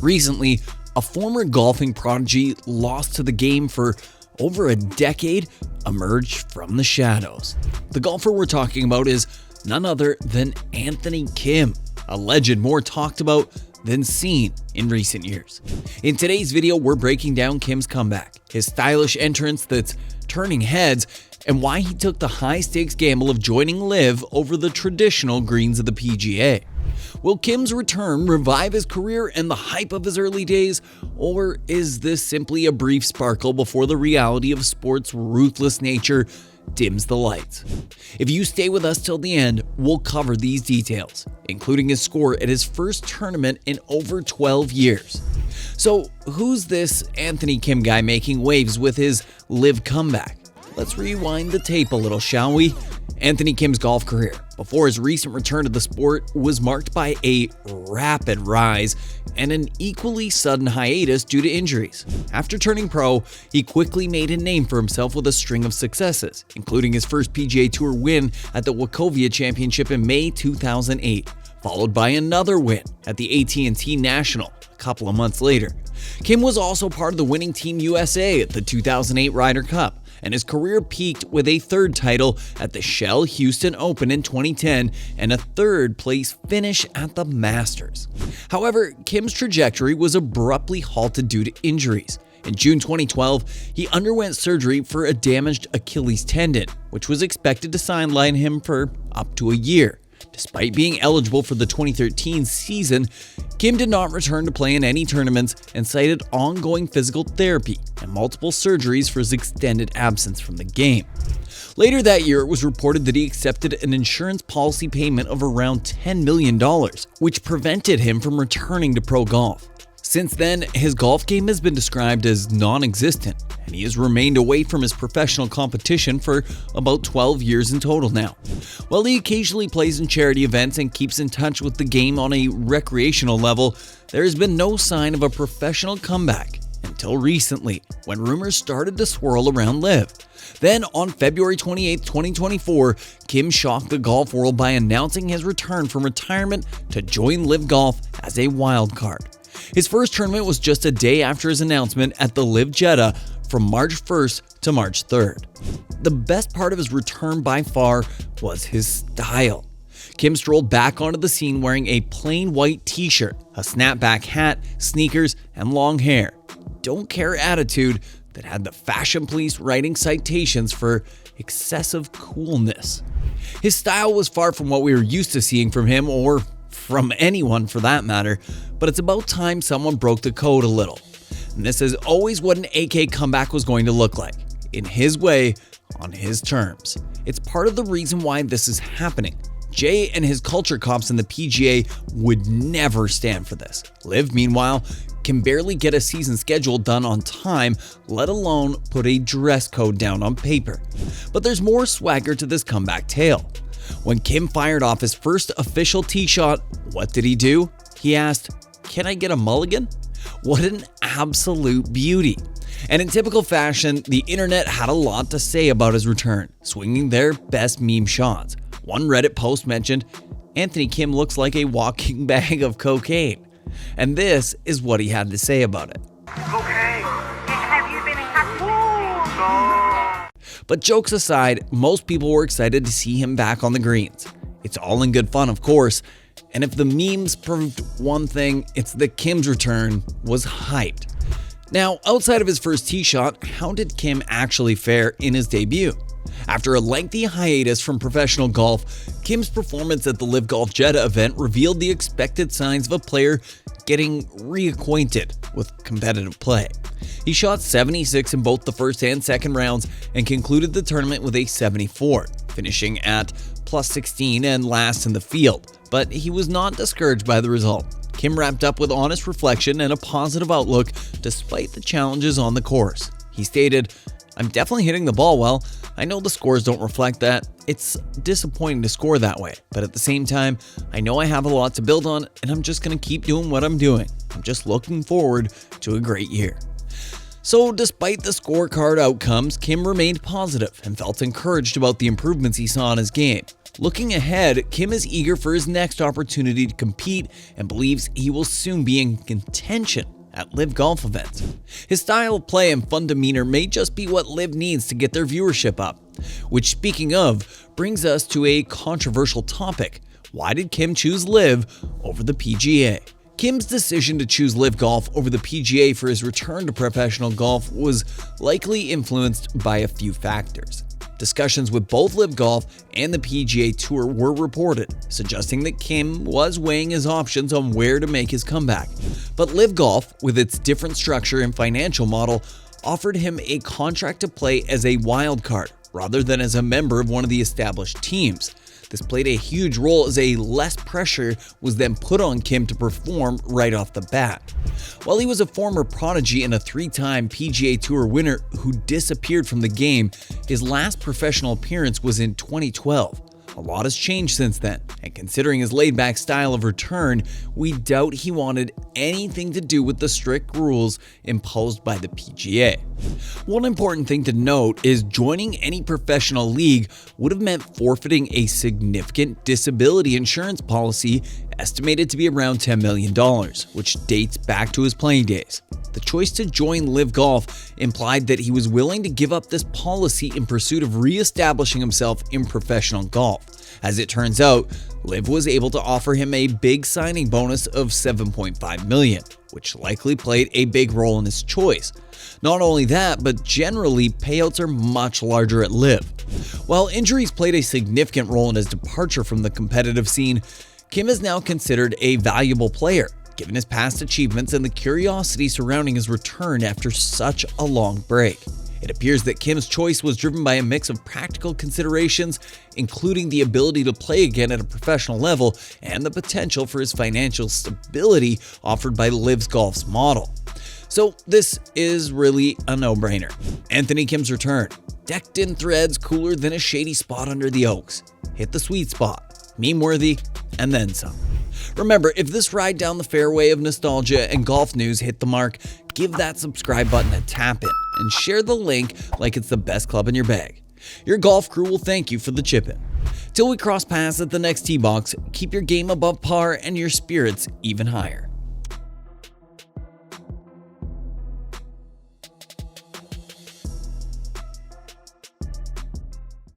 Recently, a former golfing prodigy lost to the game for over a decade emerged from the shadows. The golfer we're talking about is none other than Anthony Kim, a legend more talked about than seen in recent years. In today's video, we're breaking down Kim's comeback, his stylish entrance that's turning heads, and why he took the high-stakes gamble of joining LIV over the traditional greens of the PGA. Will Kim's return revive his career and the hype of his early days, or is this simply a brief sparkle before the reality of sport's ruthless nature dims the lights? If you stay with us till the end, we'll cover these details, including his score at his first tournament in over 12 years. So, who's this Anthony Kim guy making waves with his LIV comeback? Let's rewind the tape a little, shall we? Anthony Kim's golf career, before his recent return to the sport, was marked by a rapid rise and an equally sudden hiatus due to injuries. After turning pro, he quickly made a name for himself with a string of successes, including his first PGA Tour win at the Wachovia Championship in May 2008, followed by another win at the AT&T National a couple of months later. Kim was also part of the winning Team USA at the 2008 Ryder Cup, and his career peaked with a third title at the Shell Houston Open in 2010 and a third-place finish at the Masters. However, Kim's trajectory was abruptly halted due to injuries. In June 2012, he underwent surgery for a damaged Achilles tendon, which was expected to sideline him for up to a year. Despite being eligible for the 2013 season, Kim did not return to play in any tournaments and cited ongoing physical therapy and multiple surgeries for his extended absence from the game. Later that year, it was reported that he accepted an insurance policy payment of around $10 million, which prevented him from returning to pro golf. Since then, his golf game has been described as non-existent, and he has remained away from his professional competition for about 12 years in total now. While he occasionally plays in charity events and keeps in touch with the game on a recreational level, there has been no sign of a professional comeback until recently, when rumors started to swirl around LIV. Then, on February 28, 2024, Kim shocked the golf world by announcing his return from retirement to join LIV Golf as a wild card. His first tournament was just a day after his announcement at the LIV Jeddah from March 1st to March 3rd. The best part of his return by far was his style. Kim strolled back onto the scene wearing a plain white t-shirt, a snapback hat, sneakers, and long hair. Don't care attitude that had the fashion police writing citations for excessive coolness. His style was far from what we were used to seeing from him, or from anyone for that matter, but it's about time someone broke the code a little. And this is always what an AK comeback was going to look like, in his way, on his terms. It's part of the reason why this is happening. Jay and his culture cops in the PGA would never stand for this. LIV, meanwhile, can barely get a season schedule done on time, let alone put a dress code down on paper. But there's more swagger to this comeback tale. When Kim fired off his first official tee shot, what did he do? He asked, "Can I get a mulligan?" What an absolute beauty. And in typical fashion, the internet had a lot to say about his return, swinging their best meme shots. One Reddit post mentioned, "Anthony Kim looks like a walking bag of cocaine." And this is what he had to say about it. Okay. Have you been happy? But jokes aside, most people were excited to see him back on the greens. It's all in good fun, of course. And if the memes proved one thing, it's that Kim's return was hyped. Now, outside of his first tee shot, how did Kim actually fare in his debut? After a lengthy hiatus from professional golf, Kim's performance at the LIV Golf Jeddah event revealed the expected signs of a player getting reacquainted with competitive play. He shot 76 in both the first and second rounds and concluded the tournament with a 74, finishing at plus 16 and last in the field. But he was not discouraged by the result. Kim wrapped up with honest reflection and a positive outlook despite the challenges on the course. He stated, "I'm definitely hitting the ball well. I know the scores don't reflect that. It's disappointing to score that way, but at the same time, I know I have a lot to build on, and I'm just going to keep doing what I'm doing. I'm just looking forward to a great year." So despite the scorecard outcomes, Kim remained positive and felt encouraged about the improvements he saw in his game. Looking ahead, Kim is eager for his next opportunity to compete and believes he will soon be in contention at LIV golf events. His style of play and fun demeanor may just be what LIV needs to get their viewership up. Which, speaking of, brings us to a controversial topic. Why did Kim choose LIV over the PGA? Kim's decision to choose LIV Golf over the PGA for his return to professional golf was likely influenced by a few factors. Discussions with both LIV Golf and the PGA Tour were reported, suggesting that Kim was weighing his options on where to make his comeback. But LIV Golf, with its different structure and financial model, offered him a contract to play as a wild card rather than as a member of one of the established teams. This played a huge role as less pressure was then put on Kim to perform right off the bat. While he was a former prodigy and a 3-time PGA Tour winner who disappeared from the game, his last professional appearance was in 2012. A lot has changed since then, and considering his laid-back style of return, we doubt he wanted anything to do with the strict rules imposed by the PGA. One important thing to note is joining any professional league would have meant forfeiting a significant disability insurance policy estimated to be around $10 million, which dates back to his playing days. The choice to join LIV Golf implied that he was willing to give up this policy in pursuit of re-establishing himself in professional golf. As it turns out, LIV was able to offer him a big signing bonus of $7.5 million, which likely played a big role in his choice. Not only that, but generally payouts are much larger at LIV. While injuries played a significant role in his departure from the competitive scene, Kim is now considered a valuable player, given his past achievements and the curiosity surrounding his return after such a long break. It appears that Kim's choice was driven by a mix of practical considerations, including the ability to play again at a professional level and the potential for his financial stability offered by LIV Golf's model. So this is really a no-brainer. Anthony Kim's return, decked in threads cooler than a shady spot under the oaks, hit the sweet spot, meme-worthy, and then some. Remember, if this ride down the fairway of nostalgia and golf news hit the mark, give that subscribe button a tap in and share the link like it's the best club in your bag. Your golf crew will thank you for the chip in. Till we cross paths at the next tee box, keep your game above par and your spirits even higher.